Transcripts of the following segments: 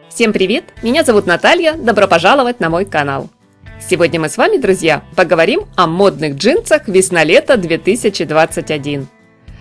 Всем привет! Меня зовут Наталья, добро пожаловать на мой канал. Сегодня мы с вами, друзья, поговорим о модных джинсах весна-лето 2021.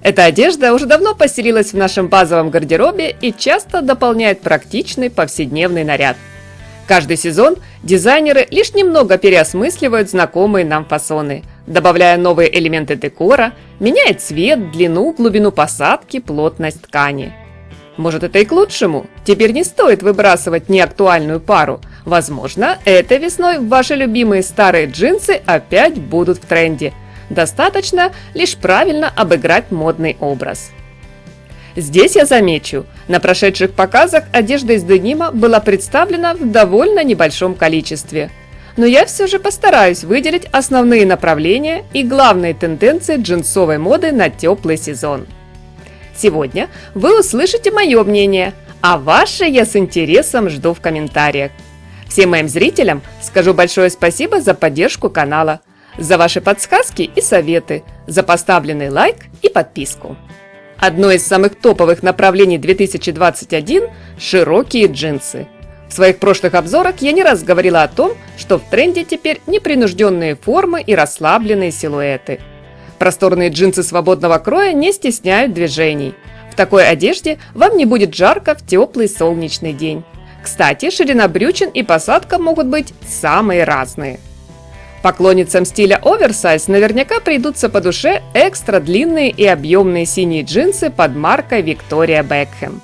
Эта одежда уже давно поселилась в нашем базовом гардеробе и часто дополняет практичный повседневный наряд. Каждый сезон дизайнеры лишь немного переосмысливают знакомые нам фасоны, добавляя новые элементы декора, меняя цвет, длину, глубину посадки, плотность ткани. Может, это и к лучшему. Теперь не стоит выбрасывать неактуальную пару. Возможно, этой весной ваши любимые старые джинсы опять будут в тренде. Достаточно лишь правильно обыграть модный образ. Здесь я замечу, на прошедших показах одежда из денима была представлена в довольно небольшом количестве. Но я все же постараюсь выделить основные направления и главные тенденции джинсовой моды на теплый сезон. Сегодня вы услышите мое мнение, а ваше я с интересом жду в комментариях. Всем моим зрителям скажу большое спасибо за поддержку канала, за ваши подсказки и советы, за поставленный лайк и подписку. Одно из самых топовых направлений 2021 – широкие джинсы. В своих прошлых обзорах я не раз говорила о том, что в тренде теперь непринужденные формы и расслабленные силуэты. Просторные джинсы свободного кроя не стесняют движений. В такой одежде вам не будет жарко в теплый солнечный день. Кстати, ширина брючин и посадка могут быть самые разные. Поклонницам стиля оверсайз наверняка придутся по душе экстра длинные и объемные синие джинсы под маркой Victoria Beckham.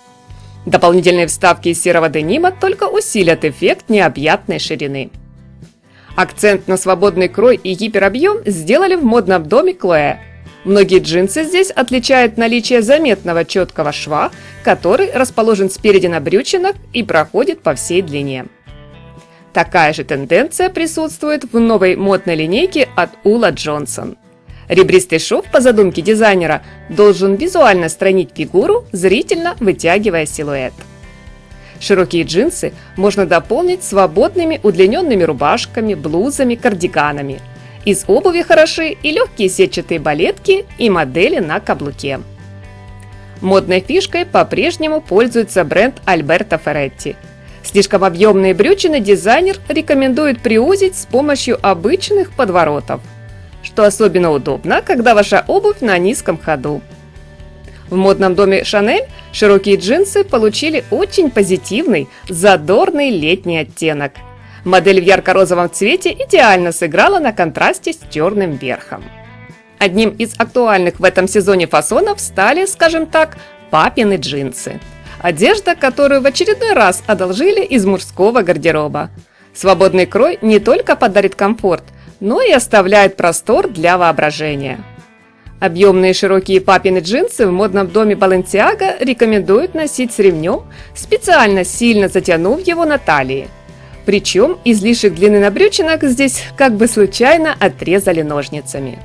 Дополнительные вставки из серого денима только усилят эффект необъятной ширины. Акцент на свободный крой и гиперобъем сделали в модном доме Chloé. Многие джинсы здесь отличают наличие заметного четкого шва, который расположен спереди на брючинах и проходит по всей длине. Такая же тенденция присутствует в новой модной линейке от Ulla Johnson. Ребристый шов по задумке дизайнера должен визуально стройнить фигуру, зрительно вытягивая силуэт. Широкие джинсы можно дополнить свободными удлиненными рубашками, блузами, кардиганами. Из обуви хороши и легкие сетчатые балетки, и модели на каблуке. Модной фишкой по-прежнему пользуется бренд Альберто Ферретти. Слишком объемные брючины дизайнер рекомендует приузить с помощью обычных подворотов, что особенно удобно, когда ваша обувь на низком ходу. В модном доме Chanel широкие джинсы получили очень позитивный, задорный летний оттенок. Модель в ярко-розовом цвете идеально сыграла на контрасте с черным верхом. Одним из актуальных в этом сезоне фасонов стали, скажем так, папины джинсы. Одежда, которую в очередной раз одолжили из мужского гардероба. Свободный крой не только подарит комфорт, но и оставляет простор для воображения. Объемные широкие папины джинсы в модном доме Balenciaga рекомендуют носить с ремнем, специально сильно затянув его на талии. Причем излишек длины на брючинах здесь как бы случайно отрезали ножницами.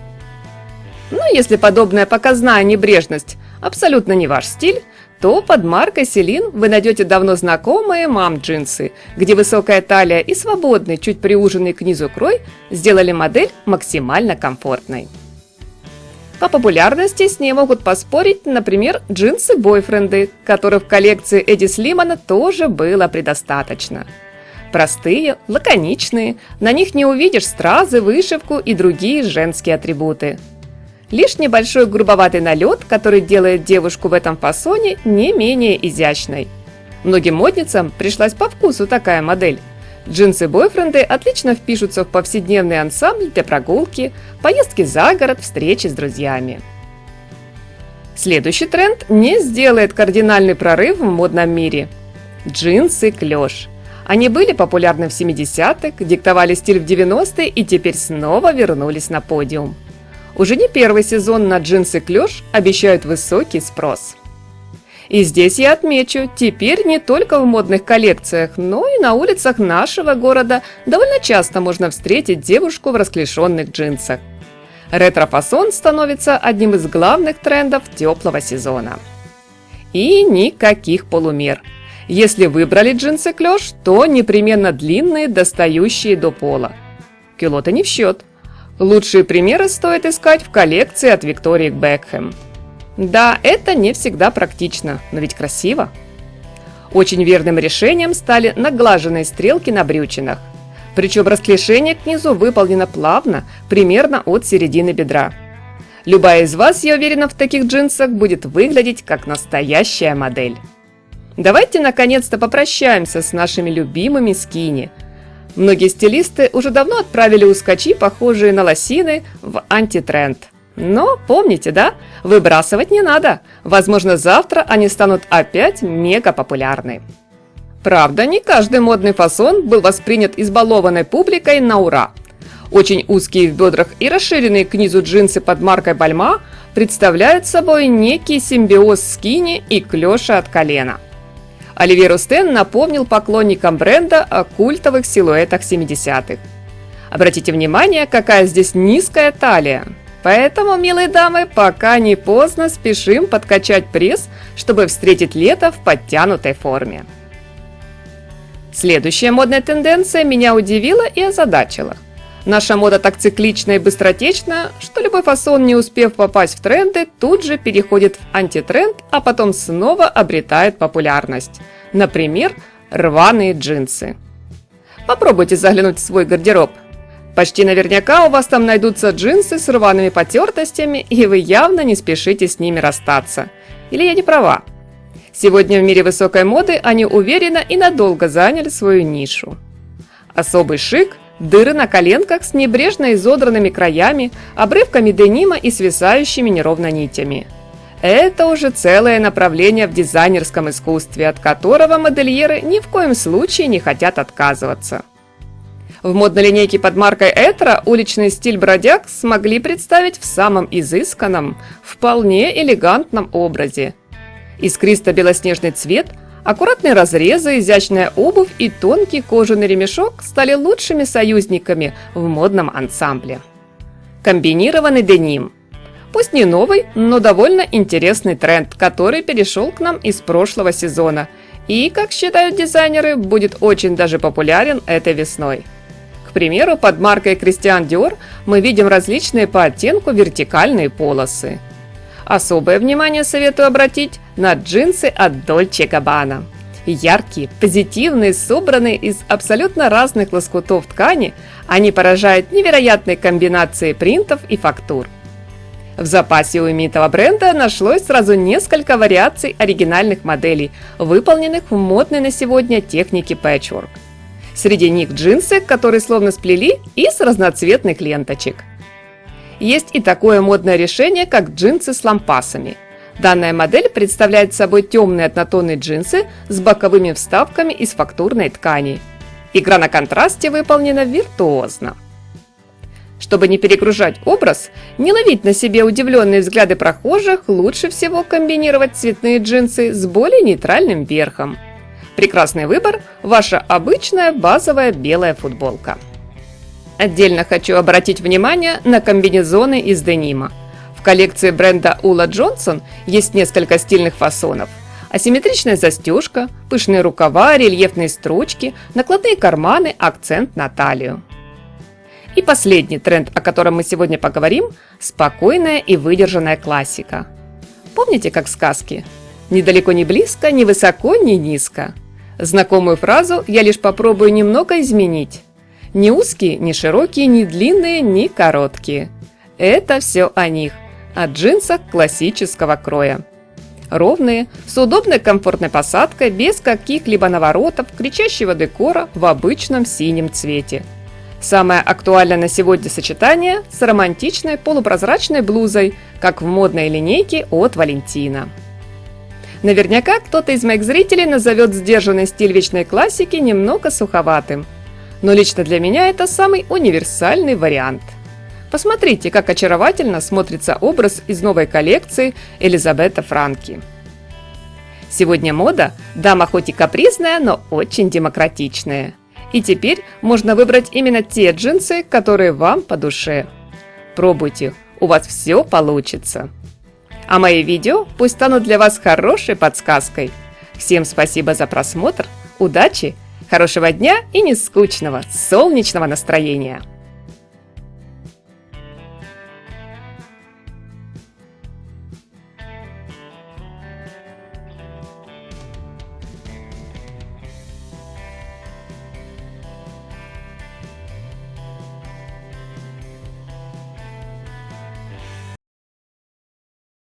Но если подобная показная небрежность абсолютно не ваш стиль, то под маркой Celine вы найдете давно знакомые мам-джинсы, где высокая талия и свободный, чуть приуженный к низу крой сделали модель максимально комфортной. По популярности с ней могут поспорить, например, джинсы-бойфренды, которых в коллекции Эдди Слимана тоже было предостаточно. Простые, лаконичные, на них не увидишь стразы, вышивку и другие женские атрибуты. Лишь небольшой грубоватый налет, который делает девушку в этом фасоне не менее изящной. Многим модницам пришлась по вкусу такая модель. Джинсы-бойфренды отлично впишутся в повседневный ансамбль для прогулки, поездки за город, встречи с друзьями. Следующий тренд не сделает кардинальный прорыв в модном мире. Джинсы клеш. Они были популярны в 70-х, диктовали стиль в 90-е и теперь снова вернулись на подиум. Уже не первый сезон на джинсы клеш обещают высокий спрос. И здесь я отмечу, теперь не только в модных коллекциях, но и на улицах нашего города довольно часто можно встретить девушку в расклешенных джинсах. Ретро-фасон становится одним из главных трендов теплого сезона. И никаких полумер. Если выбрали джинсы клеш, то непременно длинные, достающие до пола. Кюлоты не в счет. Лучшие примеры стоит искать в коллекции от Victoria Beckham. Да, это не всегда практично, но ведь красиво. Очень верным решением стали наглаженные стрелки на брючинах. Причем расклешение к низу выполнено плавно, примерно от середины бедра. Любая из вас, я уверена, в таких джинсах будет выглядеть как настоящая модель. Давайте наконец-то попрощаемся с нашими любимыми скини. Многие стилисты уже давно отправили ускочи, похожие на лосины, в антитренд. Но помните, да? Выбрасывать не надо. Возможно, завтра они станут опять мега популярны. Правда, не каждый модный фасон был воспринят избалованной публикой на ура. Очень узкие в бедрах и расширенные к низу джинсы под маркой Бальма представляют собой некий симбиоз скини и клёша от колена. Оливье Рустен напомнил поклонникам бренда о культовых силуэтах 70-х. Обратите внимание, какая здесь низкая талия. Поэтому, милые дамы, пока не поздно, спешим подкачать пресс, чтобы встретить лето в подтянутой форме. Следующая модная тенденция меня удивила и озадачила. Наша мода так циклична и быстротечна, что любой фасон, не успев попасть в тренды, тут же переходит в антитренд, а потом снова обретает популярность. Например, рваные джинсы. Попробуйте заглянуть в свой гардероб. Почти наверняка у вас там найдутся джинсы с рваными потертостями, и вы явно не спешите с ними расстаться. Или я не права? Сегодня в мире высокой моды они уверенно и надолго заняли свою нишу. Особый шик – дыры на коленках с небрежно изодранными краями, обрывками денима и свисающими неровно нитями. Это уже целое направление в дизайнерском искусстве, от которого модельеры ни в коем случае не хотят отказываться. В модной линейке под маркой Этро уличный стиль бродяг смогли представить в самом изысканном, вполне элегантном образе. Искристо-белоснежный цвет, аккуратные разрезы, изящная обувь и тонкий кожаный ремешок стали лучшими союзниками в модном ансамбле. Комбинированный деним. Пусть не новый, но довольно интересный тренд, который перешел к нам из прошлого сезона и, как считают дизайнеры, будет очень даже популярен этой весной. К примеру, под маркой Christian Dior мы видим различные по оттенку вертикальные полосы. Особое внимание советую обратить на джинсы от Dolce & Gabbana. Яркие, позитивные, собранные из абсолютно разных лоскутов ткани, они поражают невероятной комбинацией принтов и фактур. В запасе у именитого бренда нашлось сразу несколько вариаций оригинальных моделей, выполненных в модной на сегодня технике пэтчворк. Среди них джинсы, которые словно сплели из разноцветных ленточек. Есть и такое модное решение, как джинсы с лампасами. Данная модель представляет собой темные однотонные джинсы с боковыми вставками из фактурной ткани. Игра на контрасте выполнена виртуозно. Чтобы не перегружать образ, не ловить на себе удивленные взгляды прохожих, лучше всего комбинировать цветные джинсы с более нейтральным верхом. Прекрасный выбор – ваша обычная базовая белая футболка. Отдельно хочу обратить внимание на комбинезоны из денима. В коллекции бренда Ulla Johnson есть несколько стильных фасонов. Асимметричная застежка, пышные рукава, рельефные строчки, накладные карманы, акцент на талию. И последний тренд, о котором мы сегодня поговорим – спокойная и выдержанная классика. Помните, как в сказке? Ни далеко не близко, ни высоко, ни низко. Знакомую фразу я лишь попробую немного изменить. Ни узкие, ни широкие, ни длинные, ни короткие. Это все о них, о джинсах классического кроя. Ровные, с удобной комфортной посадкой, без каких-либо наворотов, кричащего декора в обычном синем цвете. Самое актуальное на сегодня сочетание с романтичной полупрозрачной блузой, как в модной линейке от Валентина. Наверняка кто-то из моих зрителей назовет сдержанный стиль вечной классики немного суховатым. Но лично для меня это самый универсальный вариант. Посмотрите, как очаровательно смотрится образ из новой коллекции Элизабета Франки. Сегодня мода – дама хоть и капризная, но очень демократичная. И теперь можно выбрать именно те джинсы, которые вам по душе. Пробуйте, у вас все получится. А мои видео пусть станут для вас хорошей подсказкой. Всем спасибо за просмотр, удачи, хорошего дня и нескучного, солнечного настроения!